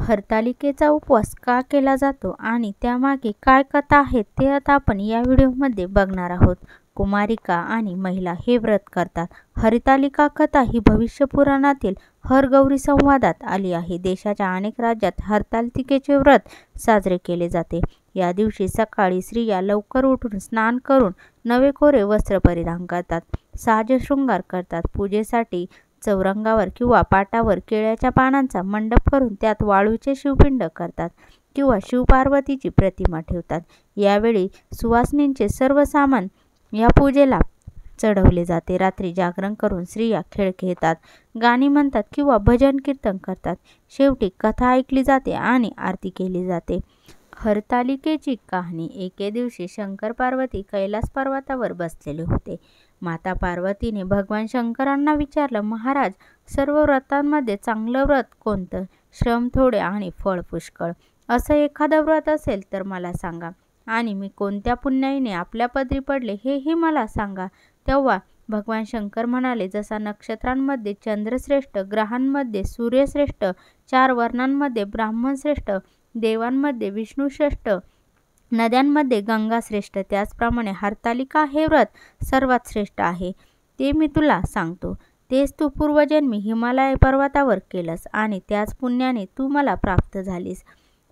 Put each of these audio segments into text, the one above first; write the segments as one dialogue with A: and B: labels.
A: हरतालिकेचा उपवास का केला जातो आणि त्यामागे काय कथा आहेत ते आता आपण या व्हिडिओमध्ये बघणार आहोत. कुमारिका आणि महिला हे व्रत करतात. हरतालिका कथा ही भविष्य पुराणातील हरगौरी संवादात आली आहे. देशाच्या अनेक राज्यात हरतालिकेचे व्रत साजरे केले जाते. या दिवशी सकाळी स्त्रिया लवकर उठून स्नान करून नवे कोरे वस्त्र परिधान करतात, साजशृंगार करतात. पूजेसाठी चौरंगावर किंवा पाटावर केळ्याच्या पानांचा मंडप करून त्यात वाळूचे शिवपिंड करतात किंवा शिवपार्वतीची प्रतिमा ठेवतात. यावेळी सुवासिनींचे सर्व सामान या पूजेला चढवले जाते. रात्री जागरण करून स्त्रिया खेळ खेळतात, गाणी म्हणतात किंवा भजन कीर्तन करतात. शेवटी कथा ऐकली जाते आणि आरती केली जाते. हरतालिकेची कहाणी. एके दिवशी शंकर पार्वती कैलास पर्वतावर बसलेले होते. माता पार्वतीने भगवान शंकरांना विचारलं, महाराज, सर्व व्रतांमध्ये चांगलं व्रत कोणतं? श्रम थोडे आणि फळ पुष्कळ असं एखादं व्रत असेल तर मला सांगा, आणि मी कोणत्या पुण्याईने आपल्या पदरी पडले हेही मला सांगा. तेव्हा भगवान शंकर म्हणाले, जसा नक्षत्रांमध्ये चंद्रश्रेष्ठ, ग्रहांमध्ये सूर्यश्रेष्ठ, 4 वर्णांमध्ये ब्राह्मण श्रेष्ठ, देवांमध्ये विष्णू श्रेष्ठ, नद्यांमध्ये गंगा श्रेष्ठ, त्याचप्रमाणे हरतालिका हे व्रत सर्वात श्रेष्ठ आहे. ते मी तुला सांगतो. तेच तू पूर्वजन्मी हिमालय पर्वतावर केलंस आणि त्याच पुण्याने तू मला प्राप्त झालीस.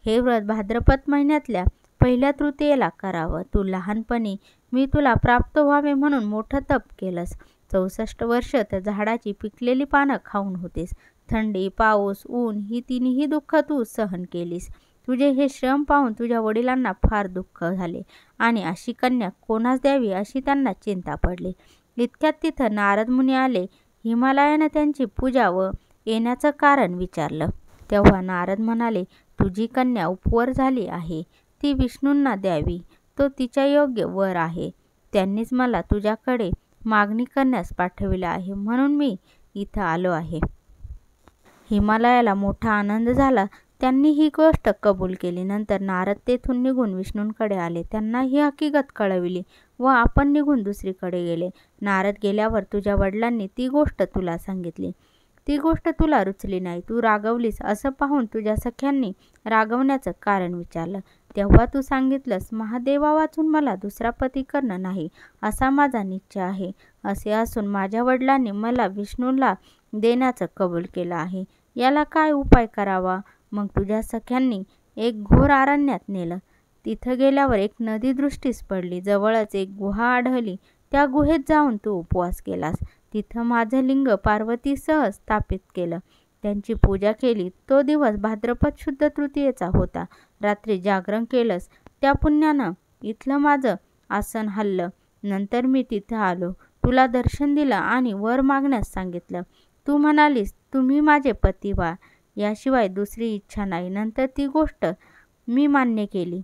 A: हे व्रत भाद्रपद महिन्यातल्या पहिल्या तृतीयेला करावं. तू लहानपणी मी तुला प्राप्त व्हावे म्हणून मोठं तप केलंस. 64 वर्ष तर झाडाची पिकलेली पानं खाऊन होतीस. थंडी, पाऊस, ऊन ही तिन्ही दुःख तू सहन केलीस. तुझे हे श्रम पाहून तुझ्या वडिलांना फार दुःख झाले आणि अशी कन्या कोणास द्यावी अशी त्यांना चिंता पडली. इतक्यात तिथं नारद मुनी आले. हिमालयानं त्यांची पूजा व येण्याचं कारण विचारलं. तेव्हा नारद म्हणाले, तुझी कन्या उपवर झाली आहे, ती विष्णूंना द्यावी. तो तिच्या योग्य वर आहे. त्यांनीच मला तुझ्याकडे मागणी करण्यास पाठविले आहे, म्हणून मी इथं आलो आहे. हिमालयाला मोठा आनंद झाला. त्यांनी ही गोष्ट कबूल केली. नंतर नारद तेथून निघून विष्णूंकडे आले. त्यांना ही हकीकत कळविली व आपण निघून दुसरीकडे गेले. नारद गेल्यावर तुझ्या वडिलांनी ती गोष्ट तुला सांगितली. ती गोष्ट तुला रुचली नाही, तू रागवलीस. असं पाहून तुझ्या सख्यांनी रागवण्याचं कारण विचारलं. तेव्हा तू सांगितलंस, महादेवा वाचून मला दुसरा पती करणं नाही असा माझा निश्चय आहे. असे असून माझ्या वडिलांनी मला विष्णूला देण्याचं कबूल केलं आहे. याला काय उपाय करावा? मग तुझ्या सख्यांनी एक घोर अरण्यात नेलं. तिथं गेल्यावर एक नदी दृष्टीस पडली. जवळच एक गुहा आढळली. त्या गुहेत जाऊन तू उपवास केलास. तिथं माझं लिंग पार्वतीसह स्थापित केलं. त्यांची पूजा केली. तो दिवस भाद्रपद शुद्ध तृतीयेचा होता. रात्री जागरण केलंस. त्या पुण्यानं इथलं माझं आसन हल्लं. नंतर मी तिथं आलो. तुला दर्शन दिलं आणि वर मागण्यास सांगितलं. तू म्हणालीस, तुम्ही माझे पती व्हा, याशिवाय दुसरी इच्छा नाही. नंतर ती गोष्ट मी मान्य केली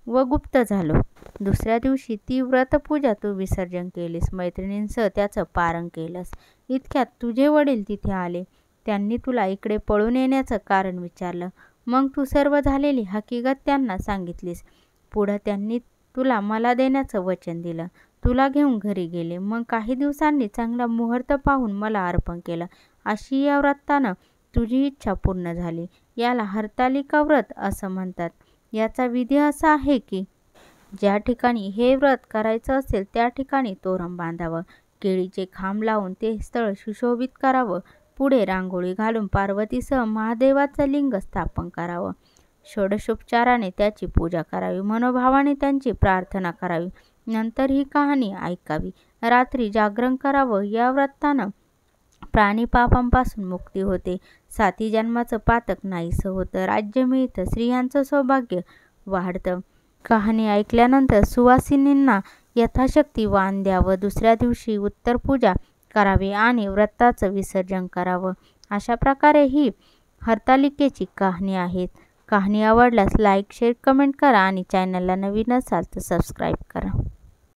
A: व गुप्त झालो. दुसऱ्या दिवशी ती व्रतपूजा तू विसर्जन केलीस. मैत्रिणींसह त्याचं पारण केलंस. इतक्यात तुझे वडील तिथे आले. त्यांनी तुला इकडे पळून येण्याचं कारण विचारलं. मग तू सर्व झालेली हकीकत त्यांना सांगितलीस. पुढं त्यांनी तुला मला देण्याचं वचन दिलं. तुला घेऊन घरी गेले. मग काही दिवसांनी चांगला मुहूर्त पाहून मला अर्पण केलं. अशी या व्रतानं तुझी इच्छा पूर्ण झाली. याला हरतालिका व्रत असं म्हणतात. याचा विधी असा आहे की ज्या ठिकाणी हे व्रत करायचं असेल त्या ठिकाणी तोरण बांधावं, केळीचे खांब लावून ते स्थळ सुशोभित करावं, पुढे रांगोळी घालून पार्वतीसह महादेवाचं लिंग स्थापन करावं, षोडशोपचाराने त्याची पूजा करावी, मनोभावाने त्यांची प्रार्थना करावी, नंतर ही कहाणी ऐकावी, रात्री जागरण करावं. या व्रतानं प्राणी पापांपासून मुक्ती होते, 7 जन्माचं पातक नाहीसं होतं, राज्य मिळतं, स्त्रियांचं सौभाग्य वाढतं. कहाणी ऐकल्यानंतर सुवासिनींना यथाशक्ती वाण द्यावं. दुसऱ्या दिवशी उत्तर पूजा करावी आणि व्रताचं विसर्जन करावं. अशा प्रकारे ही हरतालिकेची कहाणी आहे. कहाणी आवडल्यास लाईक, शेअर, कमेंट करा आणि चॅनलला नवीन असाल तर सबस्क्राईब करा.